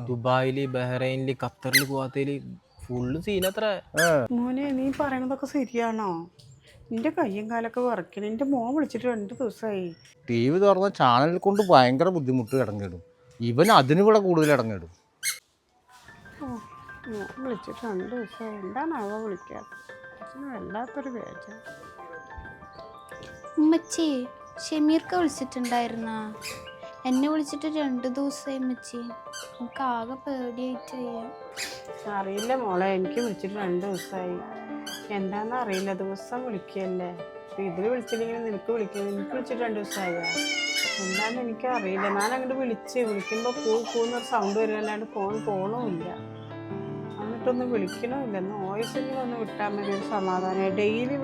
ദുബായില് ബഹ്റൈനില് ഖത്തറില് പോവാത്തതില് ഫുള്ള് സീനത്ര. മോനെ നീ പറയണതൊക്കെ ശരിയാണോ? നിന്റെ കയ്യും കാലൊക്കെ വിറക്കണം. എൻ്റെ മോൻ വിളിച്ചിട്ട് 2 ദിവസമായി. ടി വി തുറന്ന ചാനൽ കൊണ്ട് ഭയങ്കര ബുദ്ധിമുട്ട് ഇടങ്ങിടും. ഇവൻ അതിനിവിടെ കൂടുതൽ ഇടങ്ങിടും. മോൻ വിളിച്ചിട്ട് 2 ദിവസമായി. എന്താണാവോ വിളിക്കാത്ത? വല്ലാത്തൊരു വേദന. ഉമ്മച്ചി ഷമീർക്ക് വിളിച്ചിട്ടുണ്ടായിരുന്നാ? എന്നെ വിളിച്ചിട്ട് 2 ദിവസമായി ഉമ്മച്ചി. എനിക്ക് ആകെ പേടിയായിട്ട് അറിയില്ല മോളെ, എനിക്ക് വിളിച്ചിട്ട് 2 ദിവസമായി. എന്താണെന്ന് അറിയില്ല, ദിവസം വിളിക്കുകയല്ലേ. ഇതിൽ വിളിച്ചില്ലെങ്കിൽ നിനക്ക് വിളിച്ചിട്ട് 2 ദിവസമായ. എന്താണെന്ന് എനിക്ക് അറിയില്ല. ഞാൻ അങ്ങോട്ട് വിളിക്കുമ്പോൾ പൂന്നൊരു സൗണ്ട് വരുമല്ലാണ്ട് ഫോൺ പോകണമില്ല. എന്നിട്ടൊന്നും വിളിക്കണമില്ല. ഒന്ന് വോയിസെങ്കിലും ഒന്ന് വിട്ടാൽ മതി, ഒരു സമാധാനം. ഡെയിലി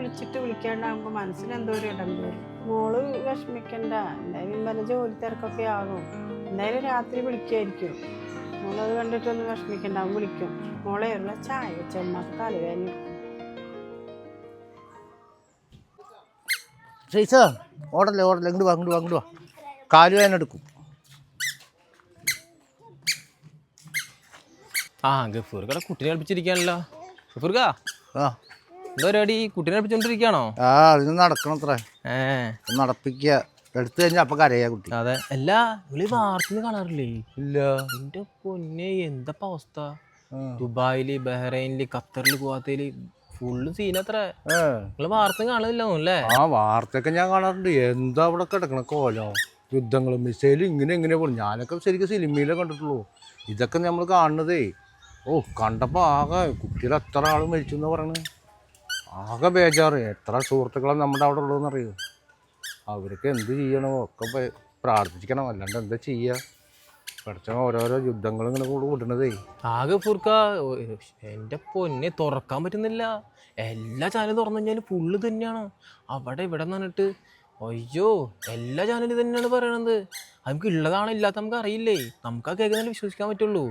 വിളിക്കാണ്ടാകുമ്പോൾ മനസ്സിനെന്തോ ഒരു ഇടം വരും. മോള് വിഷമിക്കണ്ട, എന്തായാലും വല്ല ജോലി തിരക്കൊക്കെ ആകും. എന്തായാലും രാത്രി വിളിക്കായിരിക്കും. മോളത് കണ്ടിട്ടൊന്നും വിഷമിക്കണ്ട, അവൻ വിളിക്കും. മോളെ ഉള്ള ചായ ചെമ്മക്ക് തലവേദന. ഓടല്ലേ ഇങ്ങോട്ട് വാ കാലുവേദന എടുക്കും. ഗഫൂർക്കടെ കുട്ടീനെ കളിപ്പിച്ചിരിക്കാണല്ലോ. ഗഫൂർക്ക ആ എന്താ പരിപാടി? കുട്ടീനെ കളിപ്പിച്ചോണ്ടിരിക്കുകയാണോ? അതിന് നടക്കണത്രേ. നടപ്പിക്കുക എടുത്തു കഴിഞ്ഞാൽ അപ്പൊ കരയാ കുട്ടി. അതെ. അല്ല നിങ്ങള് വാർത്തന്ന് കാണാറില്ലേ? ഇല്ല. എന്റെ പൊന്നെ, എന്താ അവസ്ഥ? ദുബായില് ബഹ്റൈനില് ഖത്തറില് പോവാത്തതില് ഫുള്ള് സീനത്ര. നിങ്ങള് വാർത്ത കാണുന്നില്ല അല്ലേ? വാർത്തയൊക്കെ ഞാൻ കാണാറുണ്ട്. എന്താ അവിടെ കിടക്കണ കോലം, യുദ്ധങ്ങളും മിസൈലും ഇങ്ങനെ പോകും. ഞാനൊക്കെ ശരിക്കും സിനിമയിലേ കണ്ടിട്ടുള്ളൂ. ഇതൊക്കെ നമ്മൾ കാണുന്നതേ. കണ്ടപ്പോൾ ആകെ കുട്ടികൾ എത്ര ആൾ മരിച്ചു എന്ന് പറയണത്. ആകെ ബേജാറ്. എത്ര സുഹൃത്തുക്കളാണ് നമ്മുടെ അവിടെ ഉള്ളതെന്ന് അറിയുമോ? അവർക്ക് എന്ത് ചെയ്യണോ ഒക്കെ പ്രാർത്ഥിക്കണം, അല്ലാണ്ട് എന്താ ചെയ്യുക? പഠിച്ച ഓരോരോ യുദ്ധങ്ങൾ ഇങ്ങനെ വിടണതേ. ആകെ ഫുർക്ക എൻ്റെ പൊന്നെ, തുറക്കാൻ പറ്റുന്നില്ല. എല്ലാ ചാനലും തുറന്നു കഴിഞ്ഞാൽ ഫുള്ള് തന്നെയാണ്. അവിടെ ഇവിടെ നിന്നിട്ട് അയ്യോ, എല്ലാ ചാനലും തന്നെയാണ് പറയണത്. നമുക്ക് ഉള്ളതാണോ ഇല്ലാത്ത നമുക്ക് അറിയില്ലേ. നമുക്ക് ആ കേൾക്കുന്നതിൽ വിശ്വസിക്കാൻ പറ്റുള്ളൂ.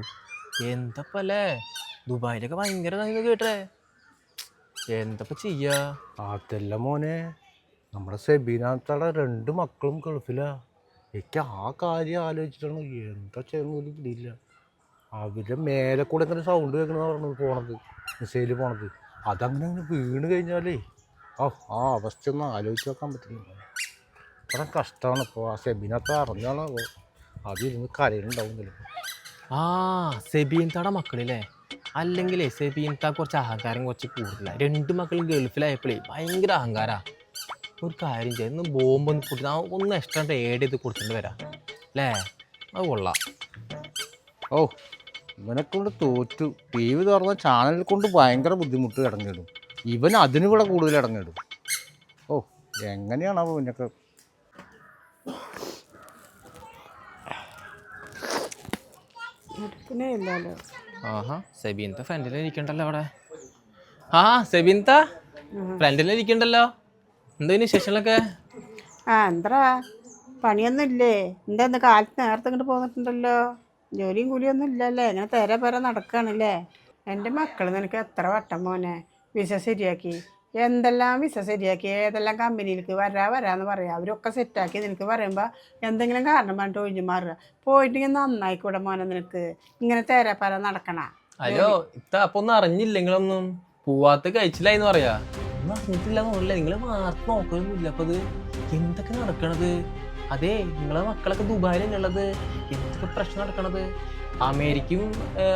എന്തപ്പല്ലേ, ദുബായിലൊക്കെ ഭയങ്കര ഇതായിരുന്നു കേട്ടേ. എന്തപ്പ ചെയ്യാ? അതല്ല മോനെ, നമ്മുടെ സെബീനാത്തയുടെ 2 മക്കളും ഗൾഫിലാ. എനിക്ക് ആ കാര്യം ആലോചിച്ചിട്ടാണ് എന്താ ചെയ്യുന്ന പിടിയില്ല. അവരുടെ മേലെ കൂടെ ഇങ്ങനെ സൗണ്ട് കേൾക്കണമെന്ന് പറഞ്ഞത് പോണത്, മിസൈല് പോണത്. അതങ്ങനെ വീണ് കഴിഞ്ഞാലേ ആ അവസ്ഥ ഒന്നും ആലോചിച്ച് നോക്കാൻ പറ്റുന്നില്ല. അത്ര കഷ്ടമാണ്. ഇപ്പോൾ ആ സെബീനത്ത അറിഞ്ഞാണോ അതിരുന്ന് കരയുന്നുണ്ടാവും ചിലപ്പോൾ. സെബീൻതാടെ മക്കളില്ലേ? അല്ലെങ്കിലേ സെബീൻത കുറച്ച് അഹങ്കാരം കുറച്ച് കൂടുതലാണ്. 2 മക്കളും ഗൾഫിലായപ്പോഴേ ഭയങ്കര അഹങ്കാരാ. ഒരു കാര്യം ചെയ്യുന്നു, ബോംബൊന്ന് പൊട്ടി ഒന്ന് എക്സ്ട്രാ ഏഡ് ചെയ്ത് കൊടുത്തിട്ട് വരാം അല്ലേ? അത് കൊള്ളാം. ഇവനെ കൊണ്ട് തോറ്റു. ടി വി തുറന്ന ചാനൽ കൊണ്ട് ഭയങ്കര ബുദ്ധിമുട്ട് ഇടങ്ങിടും. ഇവൻ അതിനിവിടെ കൂടുതൽ ഇടങ്ങിടും. എങ്ങനെയാണോ ഇവനൊക്കെ? സെബീൻത ഫ്രണ്ടിലിരിക്കണ്ടല്ലോ അവിടെ. സെബീൻത ഫ്രണ്ടിലിരിക്കണ്ടല്ലോ. എന്താ വിശേഷങ്ങളൊക്കെ? എന്താ പണിയൊന്നും ഇല്ലേ? എന്താ കാലത്ത് നേരത്തെ ഇങ്ങോട്ട് പോന്നിട്ടുണ്ടല്ലോ? ജോലിയും കൂലിയൊന്നും ഇല്ലല്ലേ? ഇങ്ങനെ പേരെ നടക്കുകയാണല്ലേ? എൻ്റെ മക്കൾ നിനക്ക് എത്ര വട്ടം മോനെ വിസ ശരിയാക്കി? എന്തെല്ലാം വിസ ശരിയാക്കി, ഏതെല്ലാം കമ്പനിയിലേക്ക് വരാന്ന് പറയാം. അവരൊക്കെ സെറ്റാക്കി നിനക്ക് പറയുമ്പോൾ എന്തെങ്കിലും കാരണം പറഞ്ഞിട്ട് ഒഴിഞ്ഞു മാറുക. പോയിട്ടെങ്കിൽ നന്നായിക്കൂടെ മോനെ? നിനക്ക് ഇങ്ങനെ തേരാപ്പാര നടക്കണ? അയ്യോ ഇത്ത അപ്പൊ ഒന്നും അറിഞ്ഞില്ല. നിങ്ങളൊന്നും പോവാത്ത കഴിച്ചില്ലായിന്ന് പറയാ. ഒന്നും അറിഞ്ഞിട്ടില്ല. നിങ്ങള് വാർത്ത നോക്കൊന്നുമില്ല. അപ്പൊ ഇത് എന്തൊക്കെ നടക്കണത്? അതെ, നിങ്ങളെ മക്കളൊക്കെ ദുബായിലുള്ളത്. എന്തൊക്കെ പ്രശ്നം നടക്കണത്? അമേരിക്കയും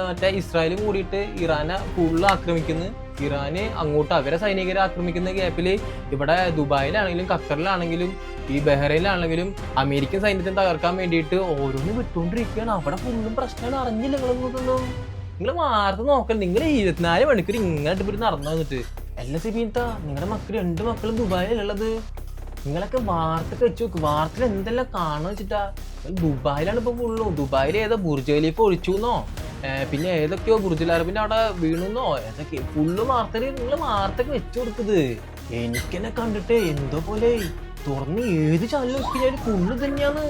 മറ്റേ ഇസ്രായേലും കൂടിയിട്ട് ഇറാനെ ഫുള്ള് ആക്രമിക്കുന്നു. ഇറാന് അങ്ങോട്ട് അവരെ സൈനികരെ ആക്രമിക്കുന്ന ഗ്യാപ്പില് ഇവിടെ ദുബായിലാണെങ്കിലും ഖത്തറിലാണെങ്കിലും ഈ ബഹ്റൈനിലാണെങ്കിലും അമേരിക്കൻ സൈന്യത്തെ തകർക്കാൻ വേണ്ടിയിട്ട് ഓരോന്നും വിട്ടുകൊണ്ടിരിക്കുകയാണ്. അവിടെ ഫുള്ളും പ്രശ്നമാണ്. അറിഞ്ഞില്ല നിങ്ങളൊന്നും? നിങ്ങൾ വാർത്ത നോക്കൽ. നിങ്ങൾ 24 മണിക്കൂർ ഇങ്ങോട്ട് പോയി നടന്നു വന്നിട്ട് എല്ലാ സിബീൻതാ നിങ്ങളുടെ മക്കൾ 2 മക്കളും ദുബായിലുള്ളത്. നിങ്ങളൊക്കെ വാർത്ത വെച്ച് നോക്ക്. വാർത്തയിൽ എന്തെല്ലാം കാണുക വെച്ചിട്ടാ? ദുബായിലാണ് ഇപ്പൊ ഫുള്ളും. ദുബായിൽ ഏതോ ബുർജ് ഖലീഫ ഒഴിച്ചുന്നോ, പിന്നെ ഏതൊക്കെയോ ബുർജുൽ അറബിന്റെ അവിടെ വീണുന്നോ, ഏതൊക്കെ ഫുള്ള് വാർത്തയിൽ നിങ്ങൾ വാർത്തയൊക്കെ വെച്ചു കൊടുക്കുന്നത്. എനിക്കെന്നെ കണ്ടിട്ട് എന്തോ പോലെ തുറന്ന് ഏത് ചാനൽ നോക്കിയാലും ഫുള്ള് തന്നെയാണ്.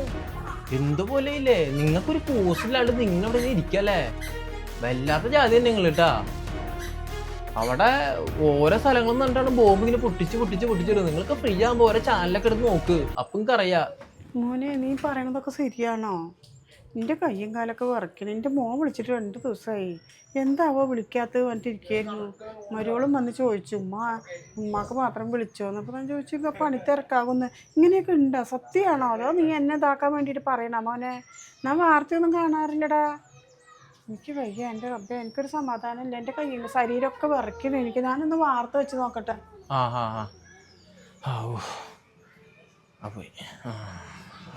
എന്തോ പോലെ ഇല്ലേ? നിങ്ങൾക്കൊരു പോസ്റ്റിലാണ്ട് നിങ്ങളവിടെ ഇരിക്കല്ലേ? വല്ലാത്ത ജാതി തന്നെ നിങ്ങൾ കേട്ടാ. അവിടെ ഓരോ സ്ഥലങ്ങളിൽ നിന്നിട്ടാണ് ബോംബ് ഇങ്ങനെ പൊട്ടിച്ചിടുന്നത്. നിങ്ങൾക്ക് ഫ്രീ ആകുമ്പോൾ ഓരോ ചാനലൊക്കെ എടുത്ത് നോക്ക്, അപ്പം നിങ്ങൾക്ക് അറിയാം. മോനെ നീ പറയണതൊക്കെ ശരിയാണോ? എൻ്റെ കയ്യും കാലൊക്കെ വിറയ്ക്കണം. എൻ്റെ മോൻ വിളിച്ചിട്ട് 2 ദിവസമായി. എന്താവോ വിളിക്കാത്തത് പറഞ്ഞിട്ടിരിക്കുകയായിരുന്നു. മരുവളും വന്ന് ചോദിച്ചു, ഉമ്മാക്ക് മാത്രം വിളിച്ചോന്ന്. അപ്പോൾ ഞാൻ ചോദിച്ചു, ഇപ്പം പണി തിരക്കാകുന്നു. ഇങ്ങനെയൊക്കെ ഉണ്ടോ? സത്യമാണോ? അതോ നീ എന്നെ ഇതാക്കാൻ വേണ്ടിയിട്ട് പറയണ മോനെ? ഞാൻ വാർത്തയൊന്നും കാണാറില്ലടാ. എനിക്ക് വയ്യ എൻ്റെ റബ്ബേ, എനിക്കൊരു സമാധാനമില്ല. എൻ്റെ കയ്യിൽ ശരീരമൊക്കെ വിറയ്ക്കുന്നു എനിക്ക്. ഞാനൊന്ന് വാർത്ത വെച്ച് നോക്കട്ടെ.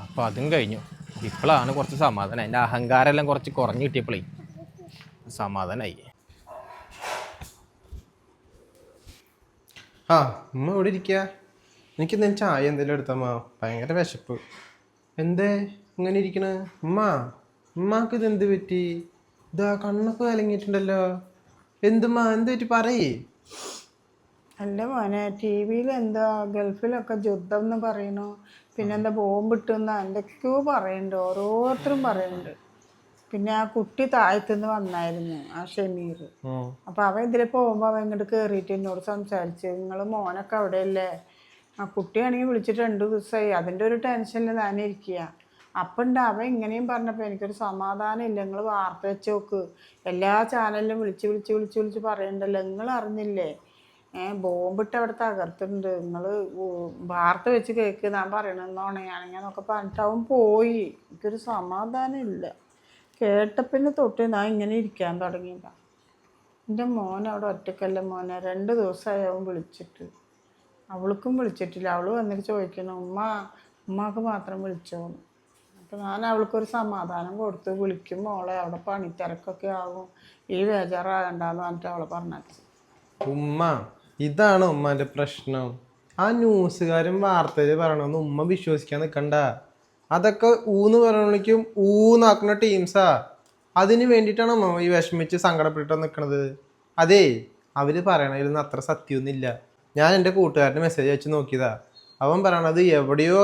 അപ്പോൾ അതും കഴിഞ്ഞു. ഇപ്പോഴാണ് കുറച്ച് സമാധാനം. എൻ്റെ അഹങ്കാരമെല്ലാം കുറച്ച് കുറഞ്ഞു കിട്ടിയപ്പോഴേ സമാധാനമായി. ഉമ്മ ഇവിടെ ഇരിക്കുക. എനിക്ക് എന്തെങ്കിലും ചായ എന്തെങ്കിലും എടുത്തമ്മ, ഭയങ്കര വിശപ്പ്. എന്തേ ഇങ്ങനെ ഇരിക്കണ ഉമ്മാക്ക് ഇതെന്ത് പറ്റി? ഇതാ കണ്ണൊക്കെ കലങ്ങിയിട്ടുണ്ടല്ലോ. എന്തുമ്മാ എന്ത് പറ്റി പറയേ. അല്ല മോനെ, TV-ൽ എന്താ ഗൾഫിലൊക്കെ യുദ്ധം എന്ന് പറയണു, പിന്നെന്താ ബോംബിട്ടുന്ന എന്തൊക്കെയോ പറയുന്നുണ്ട്, ഓരോരുത്തരും പറയുന്നുണ്ട്. പിന്നെ ആ കുട്ടി താഴത്തുനിന്ന് വന്നായിരുന്നു, ആ ഷമീർ. അപ്പം അവൻ ഇതിൽ പോകുമ്പോൾ അവൻ ഇങ്ങോട്ട് കയറിയിട്ട് എന്നോട് സംസാരിച്ച്, നിങ്ങൾ മോനൊക്കെ അവിടെയല്ലേ? ആ കുട്ടിയാണെങ്കിൽ വിളിച്ചിട്ട് 2 ദിവസമായി. അതിൻ്റെ ഒരു ടെൻഷനിൽ ഞാനിരിക്കുക. അപ്പം ഉണ്ട് അവൻ ഇങ്ങനെയും പറഞ്ഞപ്പോൾ എനിക്കൊരു സമാധാനം ഇല്ല. നിങ്ങൾ വാർത്ത വെച്ച് നോക്ക്, എല്ലാ ചാനലിലും വിളിച്ച് പറയണ്ടല്ലോ, നിങ്ങൾ അറിഞ്ഞില്ലേ? ബോംബിട്ട് അവിടെ തകർത്തിട്ടുണ്ട്, നിങ്ങൾ വാർത്ത വെച്ച് കേൾക്ക്, ഞാൻ പറയണമെന്നോണെയാണെങ്കിൽ എന്നൊക്കെ പറഞ്ഞിട്ട് അവൻ പോയി. എനിക്കൊരു സമാധാനം ഇല്ല. കേട്ടപ്പിന്നെ തൊട്ട് ഞാൻ ഇങ്ങനെ ഇരിക്കാൻ തുടങ്ങിയതാ. എൻ്റെ മോൻ അവിടെ ഒറ്റക്കല്ല മോനെ, 2 ദിവസമായി അവൻ വിളിച്ചിട്ട്. അവൾക്കും വിളിച്ചിട്ടില്ല. അവൾ വന്നിട്ട് ചോദിക്കണം, ഉമ്മാക്ക് മാത്രം വിളിച്ചോന്ന്. അപ്പം ഞാൻ അവൾക്കൊരു സമാധാനം കൊടുത്ത്, വിളിക്കും മോളെ, അവിടെ പണിത്തിരക്കൊക്കെ ആകും, ഈ ബേജാറാകണ്ടെന്ന് പറഞ്ഞിട്ട് അവളെ പറഞ്ഞു. ഉമ്മ ഇതാണ് ഉമ്മാന്റെ പ്രശ്നം. ആ ന്യൂസുകാരും വാർത്തയിൽ പറയണമെന്ന് ഉമ്മ വിശ്വസിക്കാൻ നിൽക്കണ്ട. അതൊക്കെ ഊന്ന് പറയണിക്കും ഊന്നാക്കുന്ന ടീംസാ. അതിന് വേണ്ടിയിട്ടാണ് ഉമ്മ ഈ വിഷമിച്ച് സങ്കടപ്പെട്ടിട്ട് നിൽക്കണത്. അതേ, അവര് പറയണതിലൊന്നും അത്ര സത്യമൊന്നുമില്ല. ഞാൻ എൻ്റെ കൂട്ടുകാരന് മെസ്സേജ് അയച്ച് നോക്കിയതാ. അവൻ പറയണത് എവിടെയോ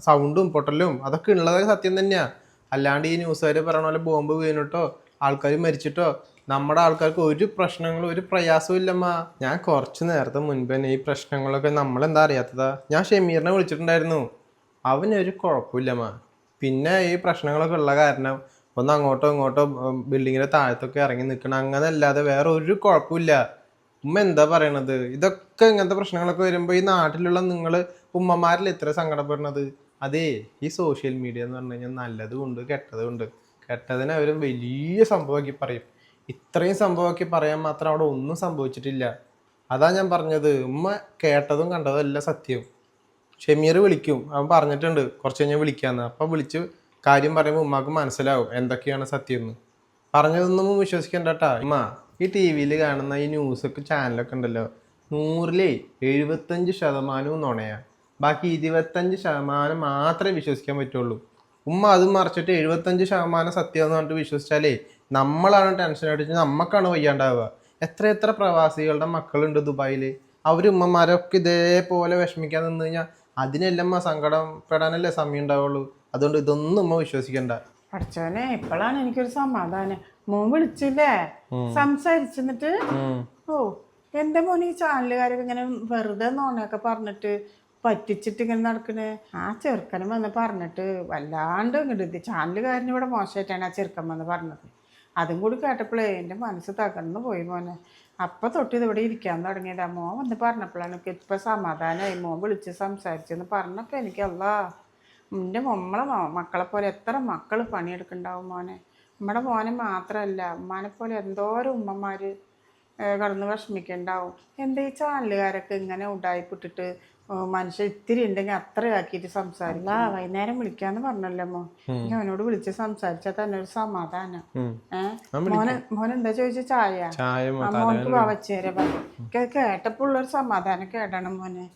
സൗണ്ടും പൊട്ടലും അതൊക്കെ ഉള്ളതൊക്കെ സത്യം തന്നെയാ. അല്ലാണ്ട് ഈ ന്യൂസുകാർ പറയണ പോലെ ബോംബ് വീണിട്ടോ ആൾക്കാർ മരിച്ചിട്ടോ നമ്മുടെ ആൾക്കാർക്ക് ഒരു പ്രശ്നങ്ങളും ഒരു പ്രയാസവും ഇല്ലമ്മ. ഞാൻ കുറച്ച് നേരത്തെ മുൻപ് തന്നെ ഈ പ്രശ്നങ്ങളൊക്കെ നമ്മളെന്താ അറിയാത്തതാ. ഞാൻ ഷമീറിനെ വിളിച്ചിട്ടുണ്ടായിരുന്നു, അവനൊരു കുഴപ്പമില്ലമ്മ. പിന്നെ ഈ പ്രശ്നങ്ങളൊക്കെ ഉള്ള കാരണം ഒന്ന് അങ്ങോട്ടോ ഇങ്ങോട്ടോ ബിൽഡിങ്ങിന്റെ താഴത്തൊക്കെ ഇറങ്ങി നിൽക്കണം, അങ്ങനെ അല്ലാതെ വേറെ ഒരു കുഴപ്പമില്ല. ഉമ്മ എന്താ പറയണത്? ഇതൊക്കെ ഇങ്ങനത്തെ പ്രശ്നങ്ങളൊക്കെ വരുമ്പോൾ ഈ നാട്ടിലുള്ള നിങ്ങൾ ഉമ്മമാരിൽ എത്ര സങ്കടപ്പെടുന്നത്? അതേ, ഈ സോഷ്യൽ മീഡിയ എന്ന് പറഞ്ഞു കഴിഞ്ഞാൽ നല്ലതും ഉണ്ട് കെട്ടതും ഉണ്ട്. കെട്ടതിനെ അവർ വലിയ സംഭവമാക്കി പറയും. ഇത്രയും സംഭവമാക്കി പറയാൻ മാത്രം അവിടെ ഒന്നും സംഭവിച്ചിട്ടില്ല. അതാ ഞാൻ പറഞ്ഞത്, ഉമ്മ കേട്ടതും കണ്ടതും എല്ലാം സത്യം. ഷമീർ വിളിക്കും, അവൻ പറഞ്ഞിട്ടുണ്ട് കുറച്ച് കഴിഞ്ഞാൽ വിളിക്കാന്ന്. അപ്പം വിളിച്ച് കാര്യം പറയുമ്പോൾ ഉമ്മാക്ക് മനസ്സിലാവും എന്തൊക്കെയാണ് സത്യം എന്ന്. പറഞ്ഞതൊന്നും വിശ്വസിക്കണ്ടട്ടാ ഉമ്മ. ഈ TV-ൽ കാണുന്ന ഈ ന്യൂസൊക്കെ ചാനലൊക്കെ ഉണ്ടല്ലോ, 100-ൽ 75% നുണയാ. ബാക്കി 25% മാത്രമേ വിശ്വസിക്കാൻ പറ്റുള്ളൂ. ഉമ്മ അത് മറിച്ചിട്ട് 75% സത്യം എന്ന് പറഞ്ഞിട്ട് വിശ്വസിച്ചാലേ നമ്മളാണ് ടെൻഷൻ അടിച്ച് നമുക്കാണ് വയ്യാണ്ടാവുക. എത്ര പ്രവാസികളുടെ മക്കളുണ്ട് ദുബായിൽ. അവർ ഉമ്മമാരൊക്കെ ഇതേപോലെ വിഷമിക്കാൻ നിന്ന് കഴിഞ്ഞാൽ അതിനെല്ലാം സങ്കടം പെടാനല്ലേ സമയം ഉണ്ടാവുള്ളൂ. അതുകൊണ്ട് ഇതൊന്നും ഉമ്മ വിശ്വസിക്കണ്ട. പഠിച്ചവനെ, ഇപ്പോഴാണ് എനിക്കൊരു സമാധാനം. മോൻ വിളിച്ചില്ലേ, സംസാരിച്ചിട്ട് എൻ്റെ മോൻ ഈ ചാനലുകാരൊക്കെ ഇങ്ങനെ വെറുതെ നോണയൊക്കെ പറഞ്ഞിട്ട് പറ്റിച്ചിട്ട് ഇങ്ങനെ നടക്കണേ. ആ ചെറുക്കനും വന്ന് പറഞ്ഞിട്ട് വല്ലാണ്ട് ഇങ്ങോട്ട് ചാനലുകാരന് ഇവിടെ മോശമായിട്ടാണ് ആ ചെറുക്കൻ വന്ന് പറഞ്ഞത്. അതും കൂടി കേട്ടപ്പോഴേ എൻ്റെ മനസ്സ് തകർന്നു പോയി മോനെ. അപ്പം തൊട്ട് ഇതിവിടെ ഇരിക്കാൻ തുടങ്ങിയതാ. മോൻ വന്ന് പറഞ്ഞപ്പോഴാണ് എനിക്ക് ഇപ്പം സമാധാനമായി. മോൻ വിളിച്ച് സംസാരിച്ചെന്ന് പറഞ്ഞപ്പോൾ എനിക്ക് എൻ്റെ മക്കളെ പോലെ എത്ര മക്കൾ പണിയെടുക്കുന്നുണ്ടാവും മോനെ. നമ്മുടെ മോനെ മാത്രമല്ല, ഉമ്മാനെ പോലെ എന്തോരം ഉമ്മമാർ കടന്ന് വിഷമിക്കുന്നുണ്ടാവും. എന്താ ഈ ചാനലുകാരൊക്കെ ഇങ്ങനെ ഉണ്ടായിപ്പിട്ടിട്ട് മനുഷ്യൻ ഇത്തിരി ഉണ്ടെങ്കിൽ അത്രയാക്കിയിട്ട് സംസാരില്ല. വൈകുന്നേരം വിളിക്കാന്ന് പറഞ്ഞല്ലോ മോ, ഞാൻ അവനോട് വിളിച്ച് സംസാരിച്ചാൽ തന്നെ ഒരു സമാധാനം. മോനെന്താ ചോദിച്ച? ചായ മോനക്ക് വച്ചേരെ പറഞ്ഞു. കേട്ടപ്പോൾ ഉള്ളൊരു സമാധാനം കേടണം മോനെ.